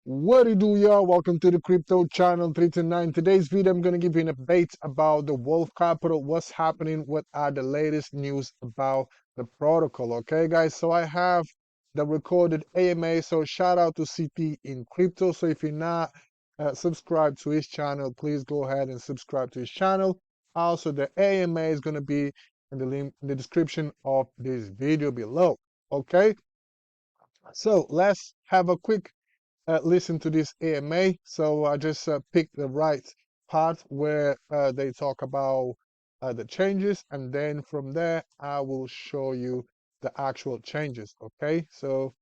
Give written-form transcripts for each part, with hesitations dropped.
What do you do, y'all? Welcome to the crypto channel 329. Today's video, I'm going to give you an update about the Wolf Capital, what's happening, what are the latest news about the protocol. Okay, guys, so I have the recorded AMA. So shout out to CT in crypto. So if you're not subscribed to his channel, please go ahead and subscribe to his channel. Also, the AMA is going to be in the link in the description of this video below. Okay, so let's have a quick listen to this AMA. So I just picked the right part where they talk about the changes, and then from there I will show you the actual changes. Okay, so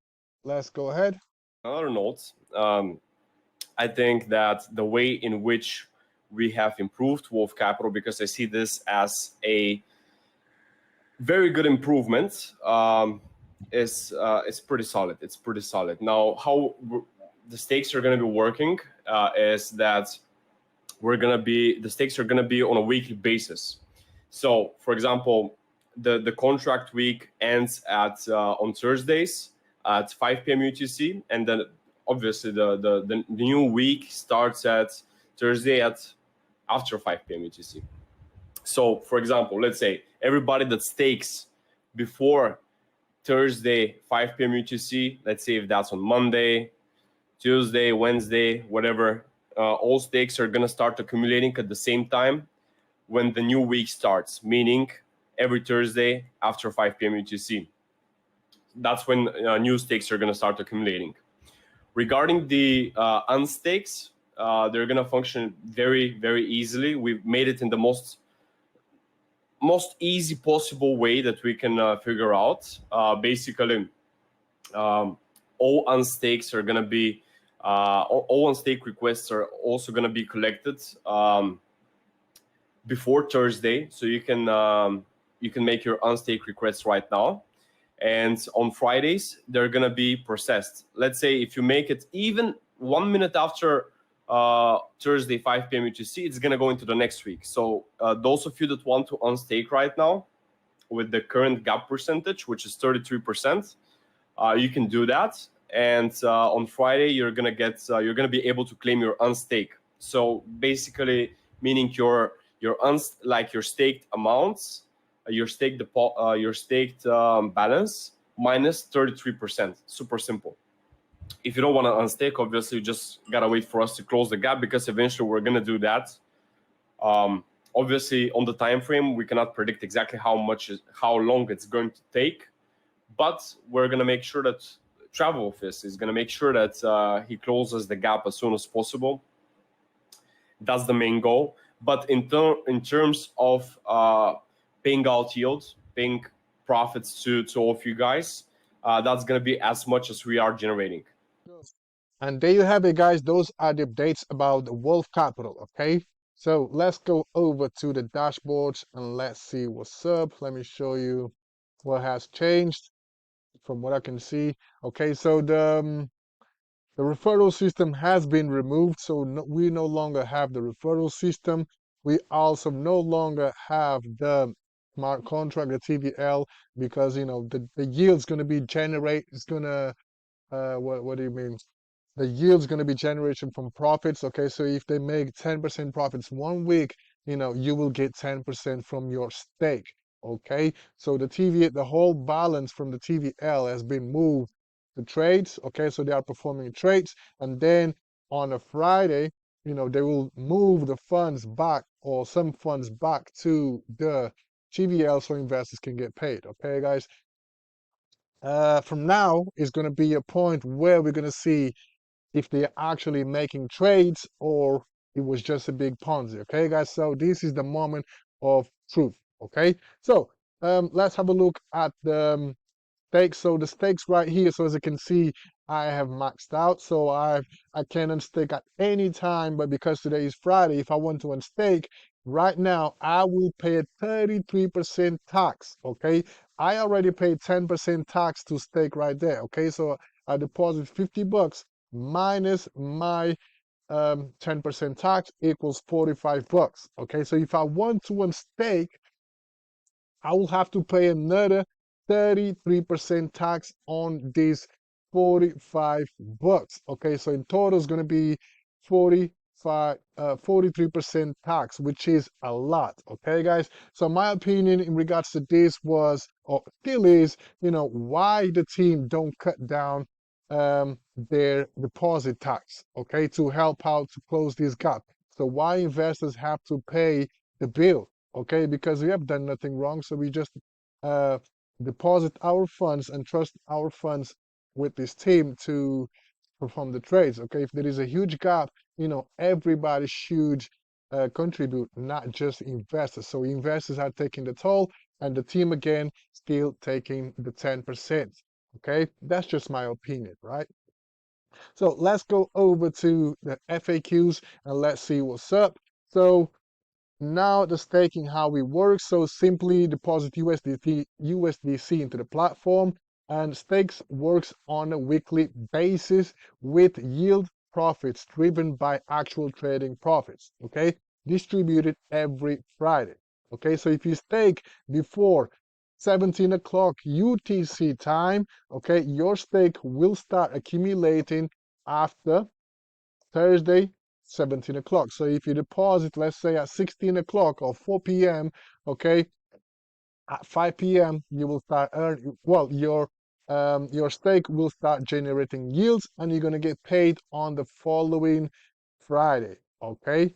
let's go ahead. Another note, I think that the way in which we have improved Wolf Capital, because I see this as a very good improvement, is pretty solid. It's pretty solid. Now, how the stakes are going to be working is that the stakes are going to be on a weekly basis. So, for example, the contract week ends at on Thursdays at 5 p.m. UTC, and then obviously the new week starts at Thursday at after 5 p.m. UTC. So, for example, let's say everybody that stakes before Thursday 5 p.m. UTC, let's say if that's on Monday, Tuesday, Wednesday, whatever, all stakes are going to start accumulating at the same time when the new week starts, meaning every Thursday after 5 p.m. UTC. That's when new stakes are going to start accumulating. Regarding the unstakes, they're going to function very, very easily. We've made it in the most easy possible way that we can figure out. Basically, all unstakes are going to be all unstake requests are also going to be collected before Thursday, so you can make your unstake requests right now, and on Fridays they're going to be processed. Let's say if you make it even 1 minute after Thursday 5 p.m. UTC, it's going to go into the next week. So those of you that want to unstake right now with the current gap percentage, which is 33%, you can do that. And on Friday, you're gonna be able to claim your unstake. So basically, meaning your staked amounts, your staked balance minus 33%. Super simple. If you don't want to unstake, obviously you just gotta wait for us to close the gap, because eventually we're gonna do that. Obviously, on the time frame, we cannot predict exactly how long it's going to take, but we're gonna make sure that Travel Office is going to make sure that he closes the gap as soon as possible. That's the main goal. But in terms of paying out yields, paying profits to all of you guys, that's going to be as much as we are generating. And there you have it, guys. Those are the updates about the Wolf Capital. Okay, so let's go over to the dashboards and let's see what's up. Let me show you what has changed from what I can see. Okay, so the referral system has been removed, so we no longer have the referral system. We also no longer have the smart contract, the TVL, because the yield's going to be what do you mean? The yield's going to be generation from profits. Okay, so if they make 10% profits 1 week, you will get 10% from your stake. Okay, so the whole balance from the TVL has been moved to trades. Okay, so they are performing trades, and then on a Friday, they will move the funds back, or some funds back, to the TVL so investors can get paid. Okay, guys. From now is going to be a point where we're going to see if they're actually making trades or it was just a big Ponzi. Okay, guys. So this is the moment of truth. Okay, so let's have a look at the stakes. So the stakes right here. So as you can see, I have maxed out. So I can unstake at any time, but because today is Friday, if I want to unstake right now, I will pay a 33% tax. Okay, I already paid 10% tax to stake right there. Okay, so I deposit 50 bucks minus my 10% tax equals 45 bucks. Okay, so if I want to unstake, I will have to pay another 33% tax on this 45 bucks. Okay, so in total it's going to be 43% tax, which is a lot. Okay, guys. So my opinion in regards to this was, or still is, why the team don't cut down their deposit tax, okay, to help out to close this gap. So why investors have to pay the bill, okay? Because we have done nothing wrong, so we just uh, deposit our funds and trust our funds with this team to perform the trades. Okay, if there is a huge gap, everybody should contribute, not just investors. So investors are taking the toll, and the team again still taking the 10%. Okay, that's just my opinion, right? So let's go over to the FAQs and let's see what's up. So now the staking, how it works. So simply deposit USDC into the platform, and stakes works on a weekly basis with yield profits driven by actual trading profits. Okay, distributed every Friday. Okay, so if you stake before 17 o'clock UTC time, okay, your stake will start accumulating after Thursday, 17 o'clock. So if you deposit, let's say at 16 o'clock or 4 p.m., okay, at 5 p.m. you will start earning, well, your stake will start generating yields, and you're going to get paid on the following Friday, okay?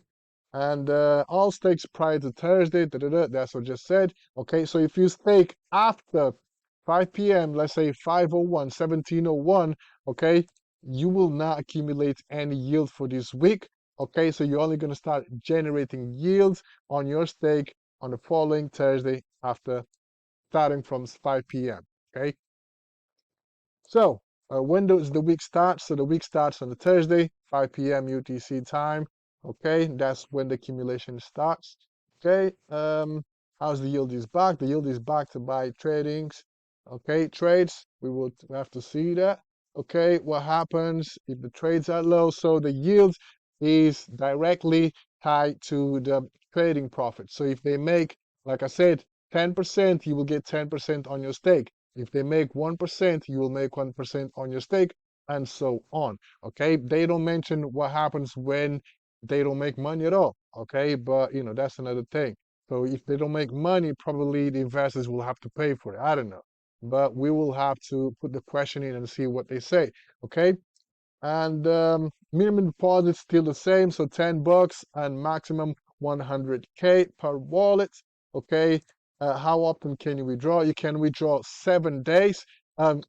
And all stakes prior to Thursday, that's what I just said. Okay, so if you stake after 5 p.m., let's say 5:01, 17:01, okay, you will not accumulate any yield for this week. Okay, so you're only going to start generating yields on your stake on the following Thursday after starting from 5 p.m. Okay, so when does the week start? So the week starts on the Thursday, 5 p.m. UTC time. Okay, that's when the accumulation starts. Okay, how's the yield is back? The yield is back to buy tradings. Okay, trades, we have to see that. Okay, what happens if the trades are low? So the yield is directly tied to the trading profit. So if they make, like I said, 10%, you will get 10% on your stake. If they make 1%, you will make 1% on your stake, and so on. Okay, they don't mention what happens when they don't make money at all. Okay, but that's another thing. So if they don't make money, probably the investors will have to pay for it. I don't know, but we will have to put the question in and see what they say. Okay, and minimum deposit still the same, so 10 bucks and maximum 100K per wallet. Okay, how often can you withdraw? You can withdraw 7 days,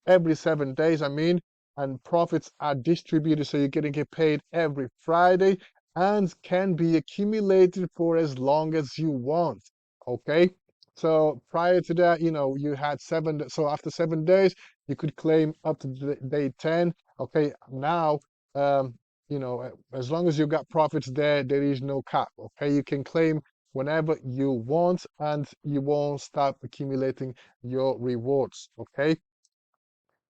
every 7 days, I mean, and profits are distributed, so you're going to get paid every Friday and can be accumulated for as long as you want. Okay, so prior to that, you had so after 7 days, you could claim up to day 10. Okay, now, as long as you got profits there is no cap. Okay, you can claim whenever you want, and you won't stop accumulating your rewards. Okay,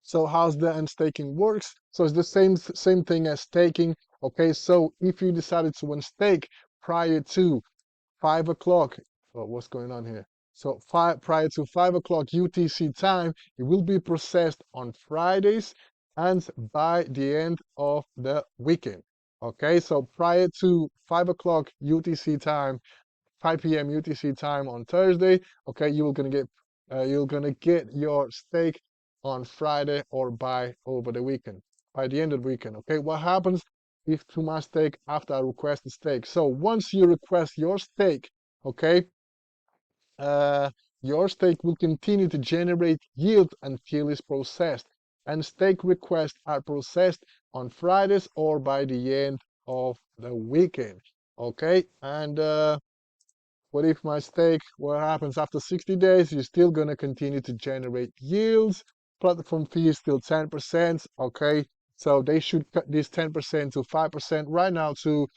so how's the unstaking works? So it's the same thing as staking. Okay, so if you decided to unstake prior to 5 o'clock. Oh, what's going on here? So prior to 5 o'clock UTC time, it will be processed on Fridays and by the end of the weekend. Okay, so prior to 5 o'clock UTC time, 5 p.m. UTC time on Thursday, okay, you're gonna get your stake on Friday or by over the weekend, by the end of the weekend. Okay, what happens if to my stake after I request the stake? So once you request your stake, okay, uh, your stake will continue to generate yield until it's processed. And stake requests are processed on Fridays or by the end of the weekend. Okay, and what if my stake, what happens after 60 days? You're still going to continue to generate yields. Platform fee is still 10%. Okay. So they should cut this 10% to 5% right now to,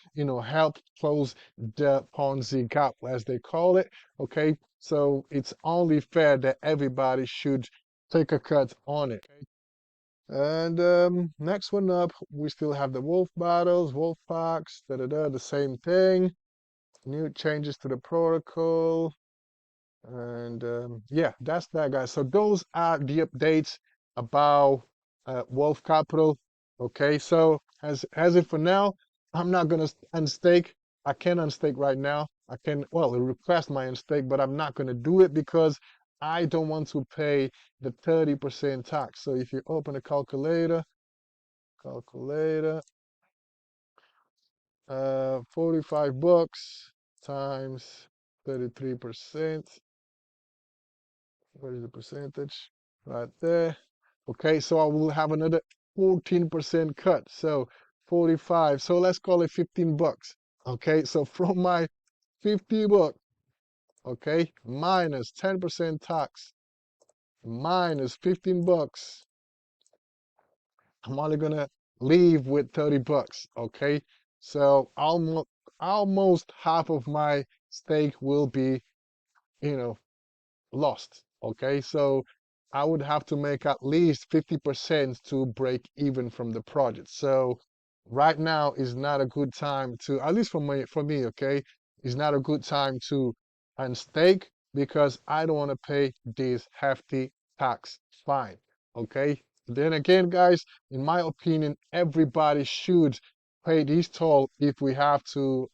help close the Ponzi gap, as they call it. Okay. So it's only fair that everybody should take a cut on it. And next one up, we still have the wolf battles, wolf packs, the same thing. New changes to the protocol, and yeah, that's that, guys. So those are the updates about Wolf Capital. Okay, so as it for now, I'm not gonna unstake. I can unstake right now. I can well request my unstake, but I'm not gonna do it because I don't want to pay the 30% tax. So if you open a calculator, 45 bucks times 33%. What is the percentage? Right there. Okay, so I will have another 14% cut. So 45. So let's call it 15 bucks. Okay, so from my 50 bucks, okay, minus 10% tax, minus 15 bucks, I'm only gonna leave with 30 bucks. Okay, so almost half of my stake will be, you know, lost. Okay, so I would have to make at least 50% to break even from the project. So right now is not a good time to, at least for me, okay, is not a good time to unstake because I don't want to pay this hefty tax fine. Okay. Then again, guys, in my opinion, everybody should pay this toll if we have to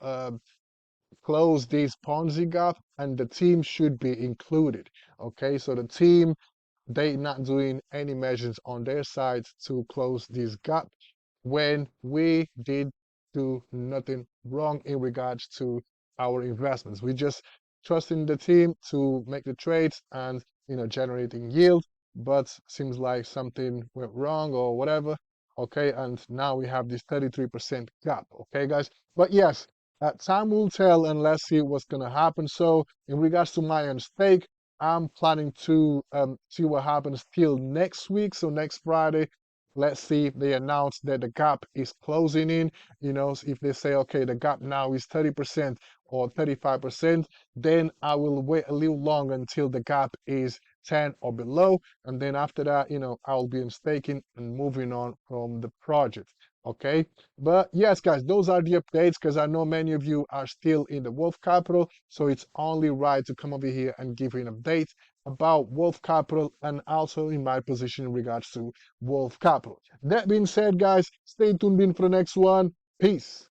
close this Ponzi gap, and the team should be included. Okay, so the team, they not doing any measures on their side to close this gap when we did do nothing wrong in regards to our investments. We just trusting the team to make the trades and generating yield, but seems like something went wrong or whatever. Okay, and now we have this 33% gap. Okay, guys. But yes, time will tell, and let's see what's gonna happen. So, in regards to my own stake, I'm planning to see what happens till next week. So next Friday, let's see if they announce that the gap is closing in. If they say, okay, the gap now is 30% or 35%, then I will wait a little longer until the gap is 10 or below. And then after that, I'll be in staking and moving on from the project. Okay. But yes, guys, those are the updates because I know many of you are still in the Wolf Capital. So it's only right to come over here and give you an update about Wolf Capital and also in my position in regards to Wolf Capital. That being said, guys, stay tuned in for the next one. Peace.